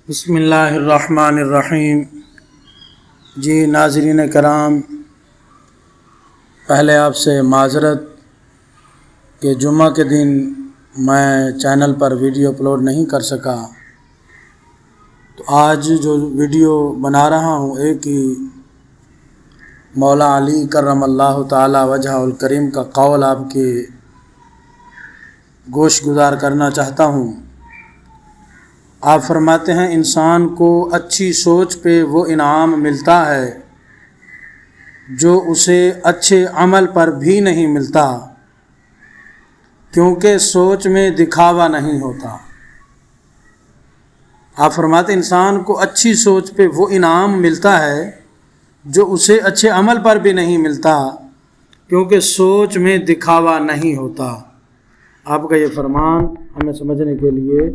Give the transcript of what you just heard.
بسم اللہ الرحمن الرحیم۔ جی ناظرین کرام، پہلے آپ سے معذرت کہ جمعہ کے دن میں چینل پر ویڈیو اپلوڈ نہیں کر سکا، تو آج جو ویڈیو بنا رہا ہوں ایک ہی مولا علی کرم اللہ تعالی وجہ الکریم کا قول آپ کے گوش گزار کرنا چاہتا ہوں۔ آپ فرماتے ہیں انسان کو اچھی سوچ پہ وہ انعام ملتا ہے جو اسے اچھے عمل پر بھی نہیں ملتا، کیونکہ سوچ میں دکھاوا نہیں ہوتا۔ آپ فرماتے ہیں انسان کو اچھی سوچ پہ وہ انعام ملتا ہے جو اسے اچھے عمل پر بھی نہیں ملتا، کیونکہ سوچ میں دکھاوا نہیں ہوتا۔ آپ کا یہ فرمان ہمیں سمجھنے کے لیے